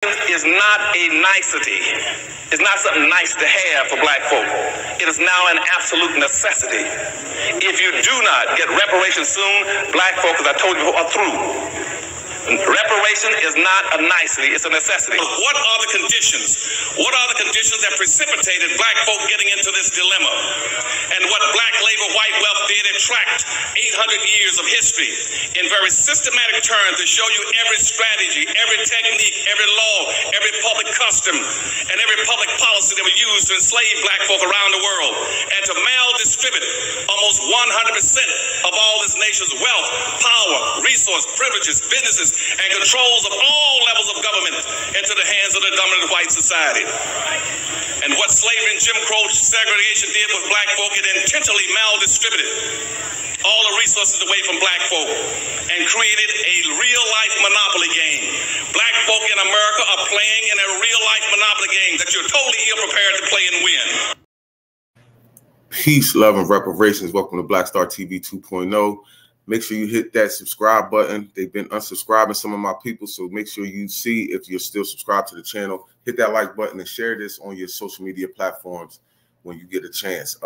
is not a nicety. It's not something nice to have for black folk. It is now an absolute necessity. If you do not get reparations soon, black folk, as I told you before, are through. Reparation is not a nicety, it's a necessity. What are the conditions? What are the conditions that precipitated black folk getting into this dilemma? And what black labor, white wealth did, it tracked 800 years of history in very systematic terms to show you every strategy, every technique, every law, every public custom, and every public policy that was used to enslave black folk around the world and to maldistribute almost 100% of all this nation's wealth, power, resource, privileges, businesses, and controls of all levels of government into the hands of the dominant white society. And what slavery and Jim Crow segregation did with black folk, it intentionally maldistributed all the resources away from black folk and created a real-life monopoly game. Black folk in America are playing in a real-life monopoly game that you're totally ill-prepared to play and win. Peace, love, and reparations. Welcome to Black Star TV 2.0. Make sure you hit that subscribe button. They've been unsubscribing some of my people, so make sure you see if you're still subscribed to the channel. Hit that like button and share this on your social media platforms when you get a chance.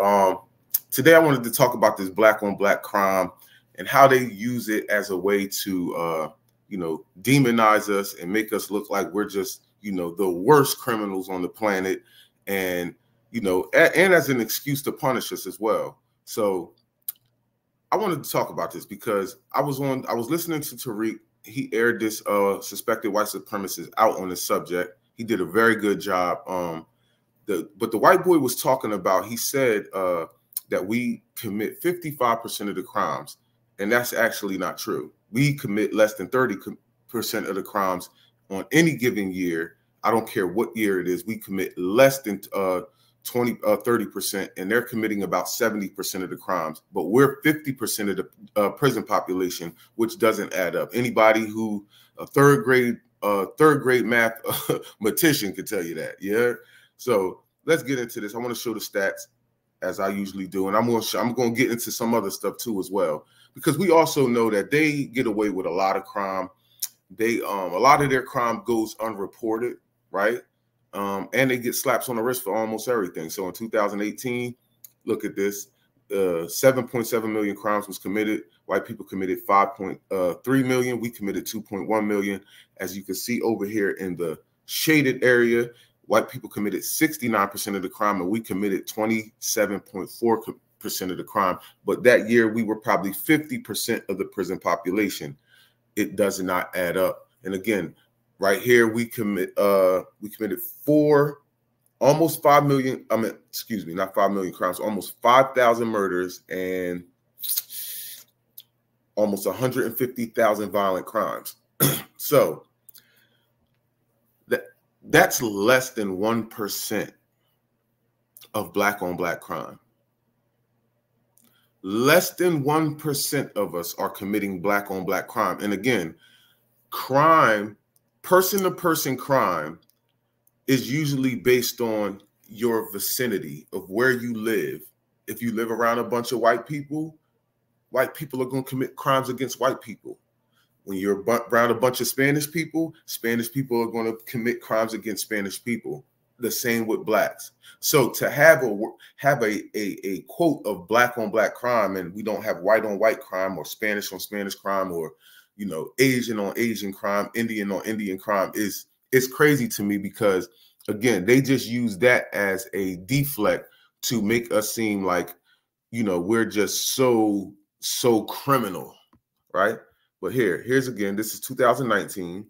Today, I wanted to talk about this black on black crime and how they use it as a way to, demonize us and make us look like we're just, the worst criminals on the planet, and and as an excuse to punish us as well. So I wanted to talk about this because I was listening to Tariq. He aired this suspected white supremacist out on this subject. He did a very good job. But the white boy was talking about, he said that we commit 55% of the crimes, and that's actually not true. We commit less than 30% of the crimes on any given year. I don't care what year it is. We commit less than 30%, and they're committing about 70% of the crimes, but we're 50% of the prison population, which doesn't add up. Anybody who a third grade mathematician could tell you that. Yeah. So let's get into this. I want to show the stats as I usually do, and I'm going to get into some other stuff too as well, because we also know that they get away with a lot of crime. They a lot of their crime goes unreported, right? And they get slaps on the wrist for almost everything. So in 2018, look at this, 7.7 million crimes was committed. White people committed 5.3 million. We committed 2.1 million. As you can see over here in the shaded area, white people committed 69% of the crime, and we committed 27.4% of the crime. But that year, we were probably 50% of the prison population. It does not add up. And again, right here, we committed almost 5 million. Not 5 million crimes, almost 5,000 murders and almost 150,000 violent crimes. So that's less than 1% of black on black crime. Less than 1% of us are committing black on black crime. And again, crime, person-to-person crime, is usually based on your vicinity of where you live. If you live around a bunch of white people are going to commit crimes against white people. When you're around a bunch of Spanish people are going to commit crimes against Spanish people. The same with blacks. So to have a quote of black on black crime, and we don't have white on white crime or Spanish on Spanish crime, or Asian on Asian crime, Indian on Indian crime, is crazy to me, because again, they just use that as a deflect to make us seem like, we're just so criminal, right? But here's again, this is 2019.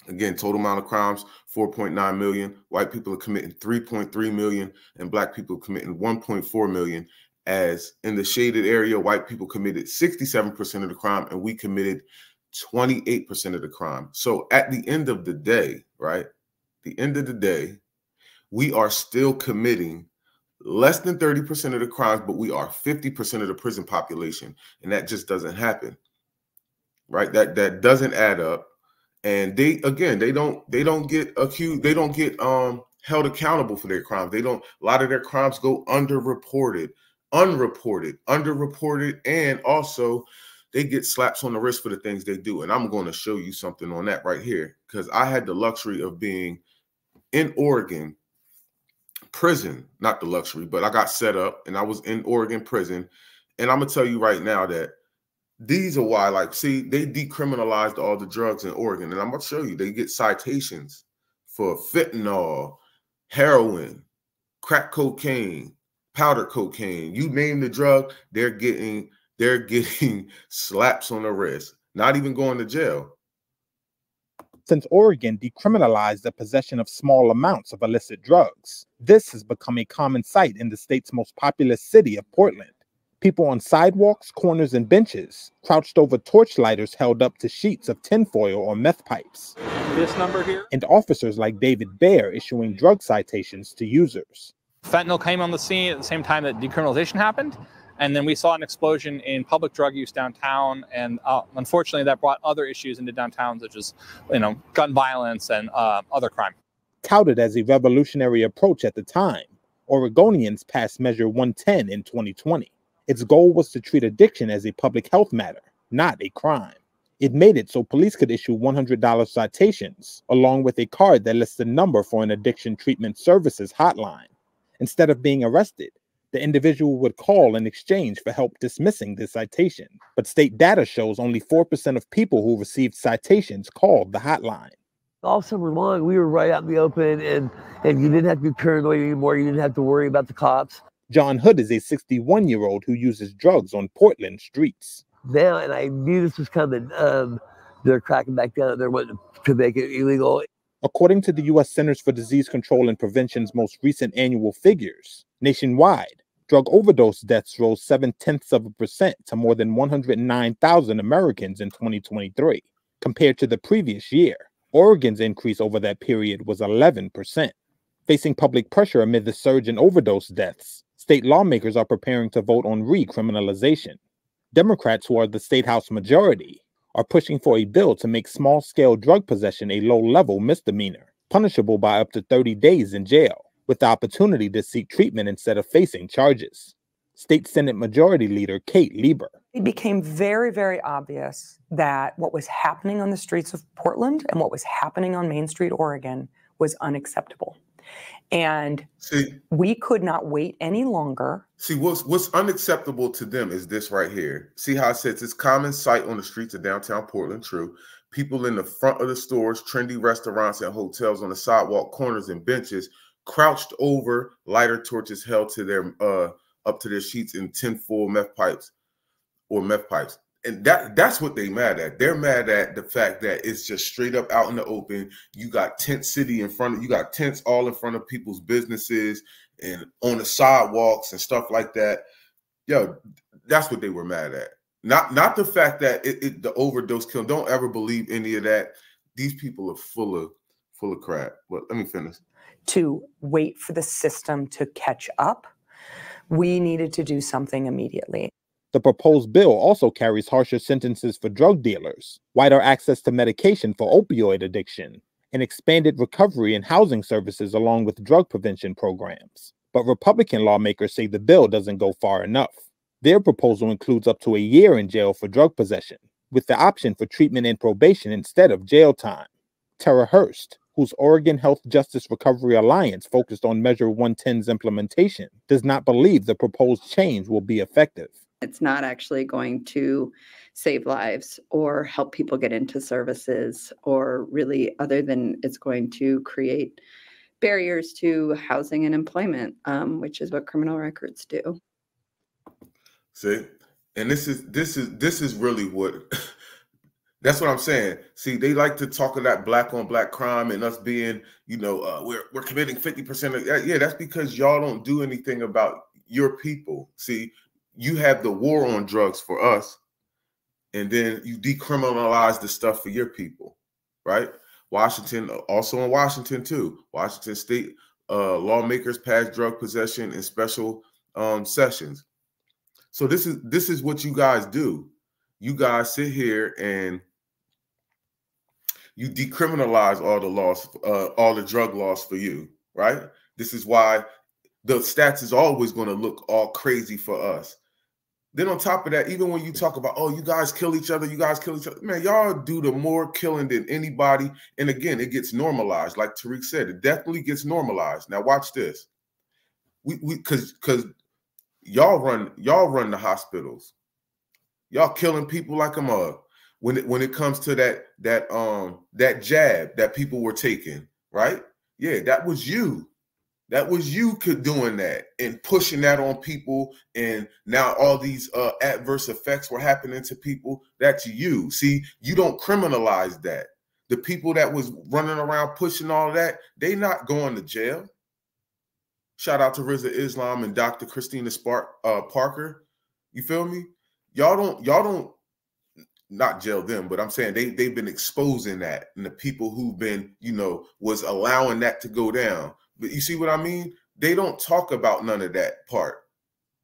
Again, total amount of crimes, 4.9 million. White people are committing 3.3 million, and black people are committing 1.4 million. As in the shaded area, white people committed 67% of the crime, and we committed 28% of the crime. So at the end of the day, right? The end of the day, we are still committing less than 30% of the crimes, but we are 50% of the prison population. And that just doesn't happen, right? That doesn't add up. And they don't get accused. They don't get held accountable for their crimes. A lot of their crimes go unreported, and also they get slaps on the wrist for the things they do. And I'm going to show you something on that right here, because I had the luxury of being in Oregon prison, not the luxury, but I got set up and I was in Oregon prison. And I'm going to tell you right now that these are why, like, see, they decriminalized all the drugs in Oregon. And I'm going to show you, they get citations for fentanyl, heroin, crack cocaine, powder cocaine. You name the drug, they're getting slaps on the wrist, not even going to jail. Since Oregon decriminalized the possession of small amounts of illicit drugs, this has become a common sight in the state's most populous city of Portland. People on sidewalks, corners, and benches, crouched over torchlighters held up to sheets of tinfoil or meth pipes. This number here? And officers like David Baer issuing drug citations to users. Fentanyl came on the scene at the same time that decriminalization happened. And then we saw an explosion in public drug use downtown. And unfortunately, that brought other issues into downtown, such as, gun violence and other crime. Touted as a revolutionary approach at the time, Oregonians passed Measure 110 in 2020. Its goal was to treat addiction as a public health matter, not a crime. It made it so police could issue $100 citations, along with a card that lists the number for an addiction treatment services hotline. Instead of being arrested, the individual would call in exchange for help dismissing the citation. But state data shows only 4% of people who received citations called the hotline. All summer long, we were right out in the open, and you didn't have to be paranoid anymore. You didn't have to worry about the cops. John Hood is a 61-year-old who uses drugs on Portland streets. Now, and I knew this was coming, they're cracking back down. They're wanting to make it illegal. According to the U.S. Centers for Disease Control and Prevention's most recent annual figures, nationwide, drug overdose deaths rose 0.7% to more than 109,000 Americans in 2023. Compared to the previous year, Oregon's increase over that period was 11%. Facing public pressure amid the surge in overdose deaths, state lawmakers are preparing to vote on recriminalization. Democrats, who are the state house majority, are pushing for a bill to make small-scale drug possession a low-level misdemeanor, punishable by up to 30 days in jail, with the opportunity to seek treatment instead of facing charges. State Senate Majority Leader Kate Lieber. It became very, very obvious that what was happening on the streets of Portland and what was happening on Main Street, Oregon, was unacceptable. And we could not wait any longer. See, what's unacceptable to them is this right here. See how it says it's common sight on the streets of downtown Portland, true. People in the front of the stores, trendy restaurants and hotels, on the sidewalk, corners and benches, crouched over, lighter torches held to their up to their sheets in tinfoil meth pipes. And that's what they mad at. They're mad at the fact that it's just straight up out in the open. You got tent city in front of you, got tents all in front of people's businesses and on the sidewalks and stuff like that. Yo, that's what they were mad at. Not the fact that the overdose kill. Don't ever believe any of that. These people are full of crap. But let me finish. To wait for the system to catch up, we needed to do something immediately. The proposed bill also carries harsher sentences for drug dealers, wider access to medication for opioid addiction, and expanded recovery and housing services along with drug prevention programs. But Republican lawmakers say the bill doesn't go far enough. Their proposal includes up to a year in jail for drug possession, with the option for treatment and probation instead of jail time. Tara Hurst, whose Oregon Health Justice Recovery Alliance focused on Measure 110's implementation, does not believe the proposed change will be effective. It's not actually going to save lives or help people get into services, or really other than it's going to create barriers to housing and employment, which is what criminal records do. See, and this is really what that's what I'm saying. See, they like to talk of that black on black crime and us being, we're committing 50% of that. Yeah, that's because y'all don't do anything about your people. See, you have the war on drugs for us, and then you decriminalize the stuff for your people, right? Washington, also in Washington too. Washington state lawmakers passed drug possession in special sessions. So this is what you guys do. You guys sit here and you decriminalize all the laws, all the drug laws for you, right? This is why the stats is always going to look all crazy for us. Then on top of that, even when you talk about, oh, you guys kill each other, man, y'all do the more killing than anybody. And again, it gets normalized. Like Tariq said, it definitely gets normalized. Now watch this. Because y'all run the hospitals. Y'all killing people like a mug. When it comes to that jab that people were taking, right? Yeah, that was you. That was you doing that and pushing that on people, and now all these adverse effects were happening to people. That's you. See, you don't criminalize that. The people that was running around pushing all that, they not going to jail. Shout out to Rizza Islam and Dr. Christina Parker. You feel me? Y'all don't not jail them, but I'm saying they've been exposing that, and the people who've been, was allowing that to go down. But you see what I mean? They don't talk about none of that part.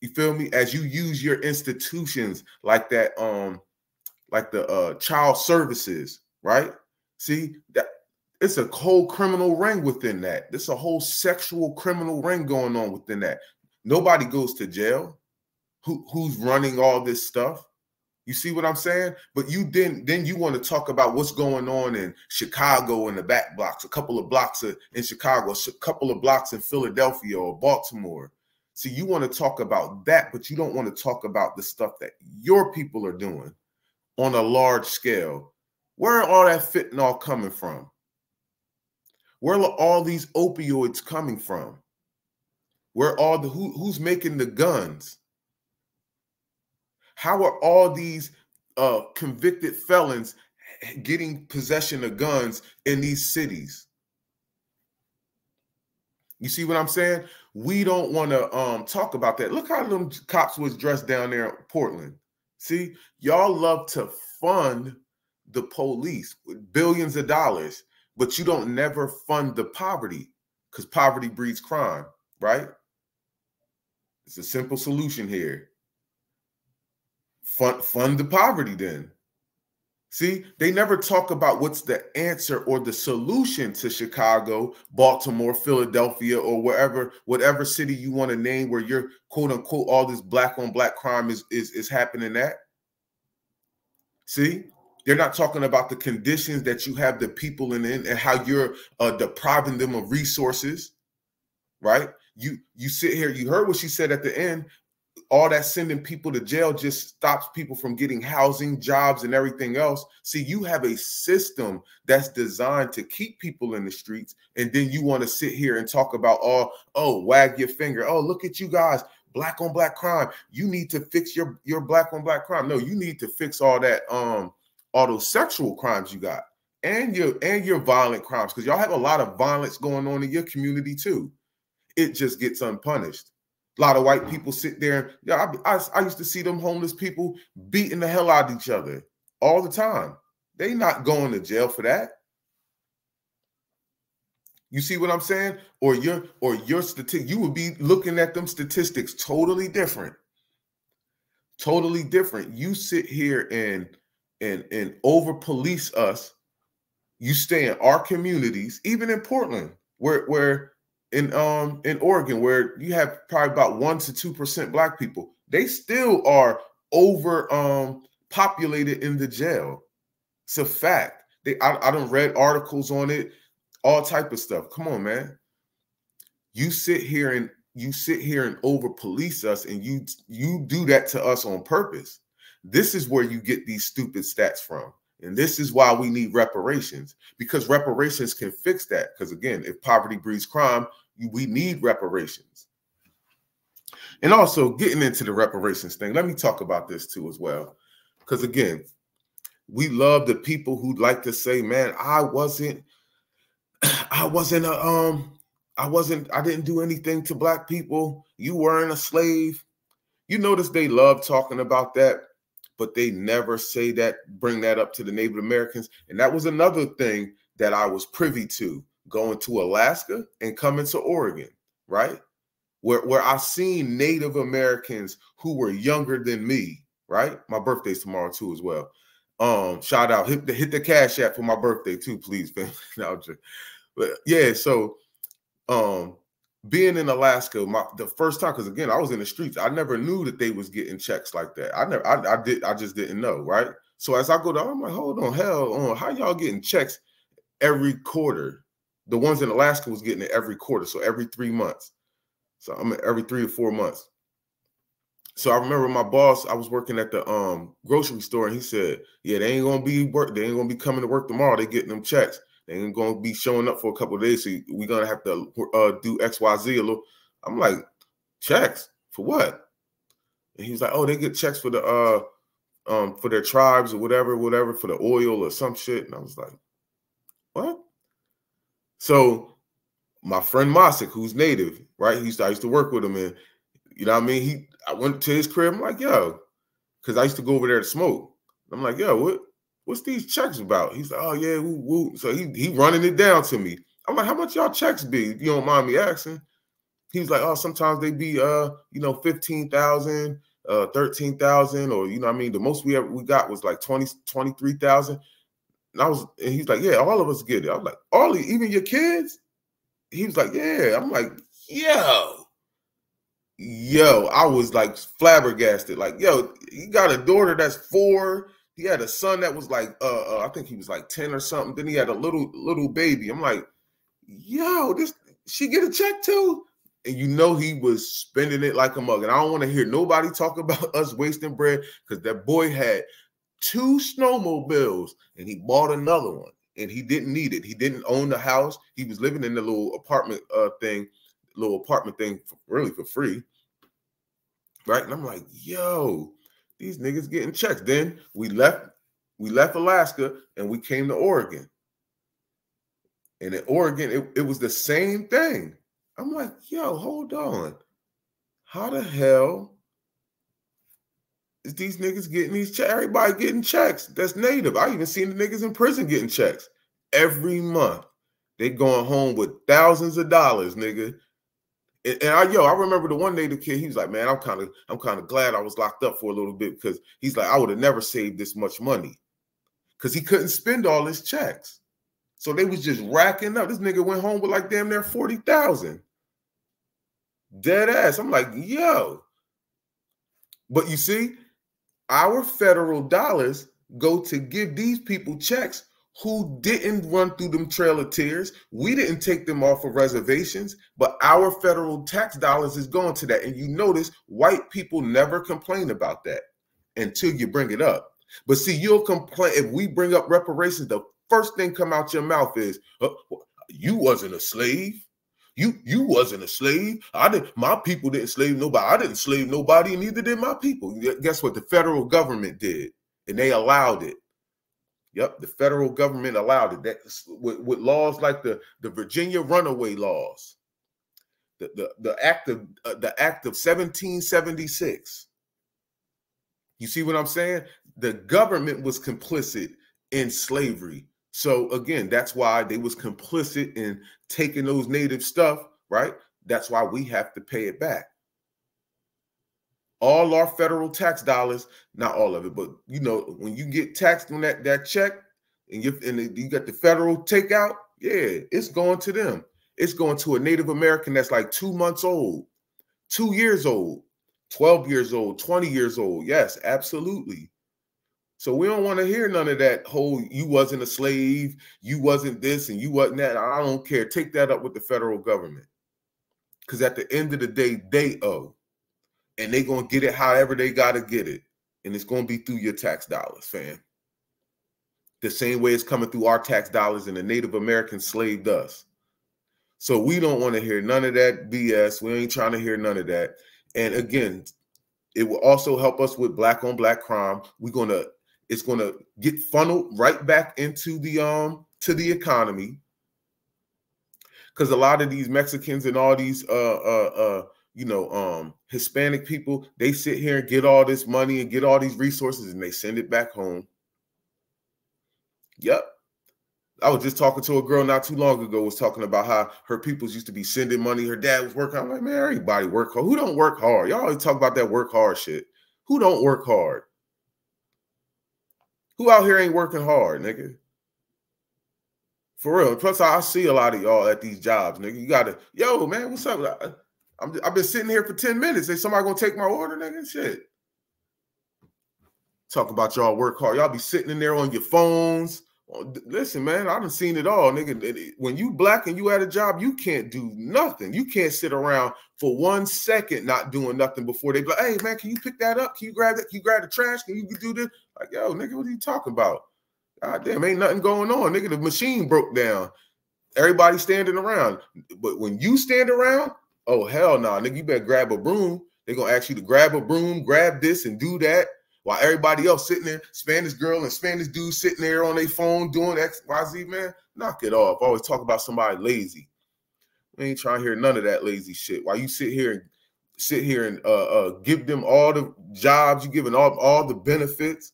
You feel me? As you use your institutions like that, like the child services, right? See, that it's a whole criminal ring within that. There's a whole sexual criminal ring going on within that. Nobody goes to jail. Who's running all this stuff? You see what I'm saying? But then you want to talk about what's going on in Chicago in the back blocks, a couple of blocks in Chicago, a couple of blocks in Philadelphia or Baltimore. See, you want to talk about that, but you don't want to talk about the stuff that your people are doing on a large scale. Where are all that fentanyl coming from? Where are all these opioids coming from? Where are who's making the guns? How are all these convicted felons getting possession of guns in these cities? You see what I'm saying? We don't want to talk about that. Look how them cops was dressed down there in Portland. See, y'all love to fund the police with billions of dollars, but you don't never fund the poverty, because poverty breeds crime, right? It's a simple solution here. Fund the poverty then. See, they never talk about what's the answer or the solution to Chicago, Baltimore, Philadelphia, or whatever city you want to name where you're quote unquote all this black on black crime is happening at. See, they're not talking about the conditions that you have the people in and how you're depriving them of resources, right? You sit here, you heard what she said at the end. All that sending people to jail just stops people from getting housing, jobs, and everything else. See, you have a system that's designed to keep people in the streets, and then you want to sit here and talk about, oh, wag your finger. Oh, look at you guys, black on black crime. You need to fix your black on black crime. No, you need to fix all that, all those sexual crimes you got, and your violent crimes, because y'all have a lot of violence going on in your community too. It just gets unpunished. A lot of white people sit there. Yeah, I used to see them homeless people beating the hell out of each other all the time. They not going to jail for that. You see what I'm saying? Or your statistic, you would be looking at them statistics totally different. Totally different. You sit here and over police us. You stay in our communities, even in Portland, where in Oregon, where you have probably about 1% to 2% black people, they still are over populated in the jail. It's a fact. I done read articles on it, all type of stuff. Come on, man. You sit here and over police us, and you do that to us on purpose. This is where you get these stupid stats from. And this is why we need reparations, because reparations can fix that. Because again, if poverty breeds crime, we need reparations. And also getting into the reparations thing, let me talk about this too as well. Because again, we love the people who like to say, man, I didn't do anything to black people. You weren't a slave. You notice they love talking about that, but they never say that, bring that up to the Native Americans. And that was another thing that I was privy to, going to Alaska and coming to Oregon, right? Where I seen Native Americans who were younger than me, right? My birthday's tomorrow too as well. Shout out, hit the Cash App for my birthday too, please, family. No, but yeah, so being in Alaska, the first time, because again, I was in the streets. I never knew that they was getting checks like that. I just didn't know, right? So as I go down, I'm like, hold on, hell on, how y'all getting checks every quarter? The ones in Alaska was getting it every quarter, so every 3 months. So I'm every 3 or 4 months. So I remember my boss, I was working at the grocery store, and he said, yeah, they ain't gonna be coming to work tomorrow. They getting them checks. They ain't gonna be showing up for a couple of days. So we're gonna have to do XYZ a little. I'm like, checks for what? And he was like, oh, they get checks for the for their tribes or whatever, for the oil or some shit. And I was like, what? So my friend Mosik, who's native, right? I used to work with him, and you know what I mean? I went to his crib. I'm like, yo, because I used to go over there to smoke. I'm like, yo, what's these checks about? He's like, oh yeah, woo, woo. So he running it down to me. I'm like, how much y'all checks be? If you don't mind me asking. He's like, oh, sometimes they be 15,000, 13,000, or you know what I mean? The most we got was like 23,000. And he's like, yeah, all of us get it. I was like, even your kids? He was like, yeah. I'm like, yo, I was like flabbergasted. Like, yo, he got a daughter that's 4. He had a son that was like, I think he was like 10 or something. Then he had a little baby. I'm like, yo, she get a check too? And you know he was spending it like a mug. And I don't want to hear nobody talk about us wasting bread, because that boy had 2 snowmobiles and he bought another one, and he didn't need it. He didn't own the house. He was living in the little apartment thing really for free. Right. And I'm like, yo, these niggas getting checks. Then we left Alaska and we came to Oregon. And in Oregon, it was the same thing. I'm like, yo, hold on. How the hell is these niggas getting these checks? Everybody getting checks. That's native. I even seen the niggas in prison getting checks every month. They going home with thousands of dollars, nigga. And I remember the one day the kid, he was like, man, I'm kind of glad I was locked up for a little bit, because he's like, I would have never saved this much money, because he couldn't spend all his checks. So they was just racking up. This nigga went home with like damn near 40,000. Dead ass. I'm like, yo. But you see, our federal dollars go to give these people checks who didn't run through them Trail of Tears. We didn't take them off of reservations, but our federal tax dollars is going to that. And you notice white people never complain about that until you bring it up. But see, you'll complain if we bring up reparations. The first thing come out your mouth is, you wasn't a slave. You wasn't a slave. My people didn't slave nobody. I didn't slave nobody, and neither did my people. Guess what? The federal government did, and they allowed it. Yep, the federal government allowed it. That with laws like the Virginia runaway laws, the act of 1776. You see what I'm saying? The government was complicit in slavery. So again, that's why they was complicit in taking those native stuff, right? That's why we have to pay it back. All our federal tax dollars, not all of it, but you know, when you get taxed on that check and you got the federal takeout, yeah, it's going to them. It's going to a Native American that's like 2 months old, 2 years old, 12 years old, 20 years old. Yes, absolutely. So we don't want to hear none of that whole, you wasn't a slave, you wasn't this, and you wasn't that. I don't care. Take that up with the federal government. Because at the end of the day, they owe. And they're going to get it however they got to get it. And it's going to be through your tax dollars, fam. The same way it's coming through our tax dollars, and the Native Americans slaved us. So we don't want to hear none of that BS. We ain't trying to hear none of that. And again, it will also help us with black on black crime. It's gonna get funneled right back into the economy, because a lot of these Mexicans and all these Hispanic people, they sit here and get all this money and get all these resources, and they send it back home. Yep. I was just talking to a girl not too long ago, was talking about how her peoples used to be sending money. Her dad was working. I'm like, man, everybody work hard. Who don't work hard? Y'all always talk about that work hard shit. Who don't work hard? Who out here ain't working hard, nigga? For real. Plus, I see a lot of y'all at these jobs, nigga. You gotta, yo, man, what's up? I've been sitting here for 10 minutes. Is somebody gonna take my order, nigga? Shit. Talk about y'all work hard. Y'all be sitting in there on your phones. Listen, man, I done seen it all, nigga. When you black and you at a job, you can't do nothing. You can't sit around for 1 second not doing nothing before they be like, hey, man, can you pick that up? Can you grab that? Can you grab the trash? Can you do this? Like, yo, nigga, what are you talking about? God damn, ain't nothing going on, nigga. The machine broke down. Everybody standing around. But when you stand around, oh, hell no, nigga, you better grab a broom. They're going to ask you to grab a broom, grab this, and do that. While everybody else sitting there, Spanish girl and Spanish dude sitting there on their phone doing X, Y, Z, man, knock it off. Always talk about somebody lazy. We ain't trying to hear none of that lazy shit. While you sit here and give them all the jobs, you giving all the benefits.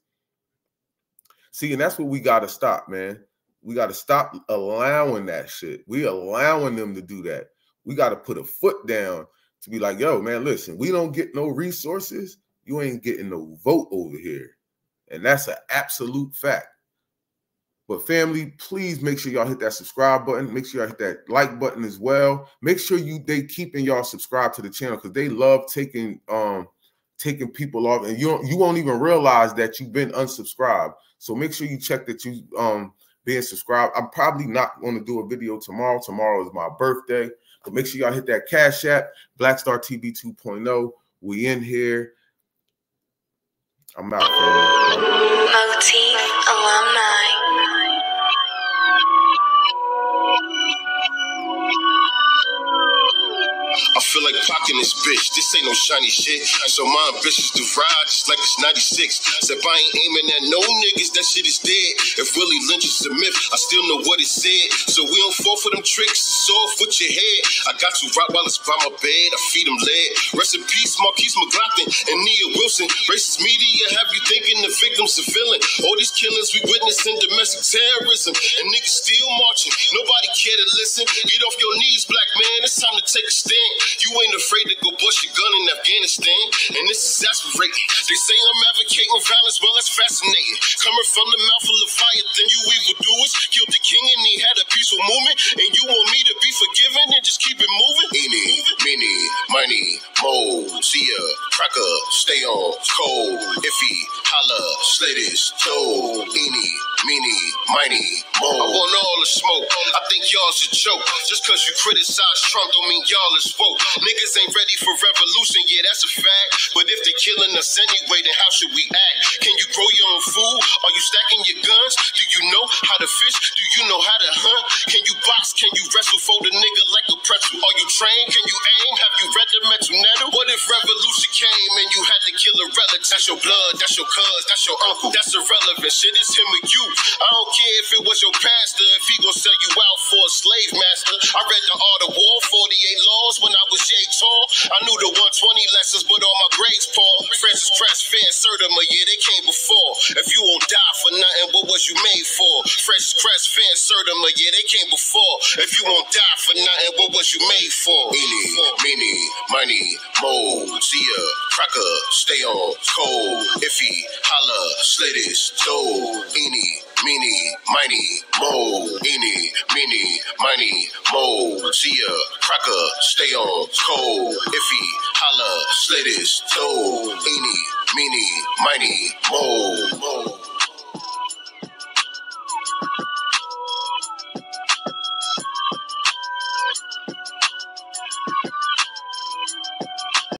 See, and that's what we got to stop, man. We got to stop allowing that shit. We allowing them to do that. We got to put a foot down to be like, yo, man, listen, we don't get no resources. You ain't getting no vote over here. And that's an absolute fact. But family, please make sure y'all hit that subscribe button. Make sure y'all hit that like button as well. Make sure they keeping y'all subscribed to the channel because they love taking people off. And you won't even realize that you've been unsubscribed. So make sure you check that you being subscribed. I'm probably not going to do a video tomorrow. Tomorrow is my birthday. But make sure y'all hit that Cash App, Black Star TV 2.0. We in here. I'm out, family. Motif alumni. I feel like pocking this bitch. This ain't no shiny shit. So my ambitions to ride just like it's 96. Except I ain't aiming at no niggas. That shit is dead. If Willie Lynch is a myth, I still know what it said. So we don't fall for them tricks. It's off with your head. I got two Rottweilers by my bed. I feed them lead. Rest in peace, Marquise McLaughlin and Nia Wilson. Racist media have you thinking the victim's a villain. All these killings we witnessing domestic terrorism. And niggas still marching. Nobody care to listen. Get off your knees, black man. It's time to take a stand. You ain't afraid to go bust your gun in Afghanistan, and this is exasperating. They say I'm advocating violence, well, that's fascinating. Coming from the mouth of Leviathan, you evildoers killed the king and he had a peaceful movement, and you want me to be forgiven and just keep it moving? Eeny, meeny, miny, mo, see ya, cracker, stay on, cold, iffy, holla, slit his toe, eeny, meeny, miny, mo. I want all the smoke. I think y'all should choke. Just cause you criticize Trump don't mean y'all is woke. Niggas ain't ready for revolution, yeah, that's a fact. But if they're killing us anyway, then how should we act? Can you grow your own food? Are you stacking your guns? Do you know how to fish? Do you know how to hunt? Can you box? Can you wrestle? Fold a nigga like a pretzel? Are you trained? Can you aim? Have you read the mental nettle? What if revolution came and you had to kill a relative? That's your blood, that's your cuz, that's your uncle. That's irrelevant. Shit, it's him or you. I don't care if it was your pastor, if he gon' sell you out for a slave master. I read the Art of War, 48 Laws when I was yay tall. I knew the 120 lessons, but all my grades, Paul. Francis Crest, Van Sertima, yeah, they came before. If you won't die for nothing, what was you made for? Francis Crest, Van Sertima, yeah, they came before. If you won't die for nothing, what was you made for? Eeny, meeny, miny, mo, see ya, cracker, stay on, cold, iffy, holla, slit his toe, eeny, meeny, miny, mo, eeny, meeny, miny, mo, see ya, cracker, stay on, cold, iffy, holla, slit his toe, eeny, meeny, miny, mo.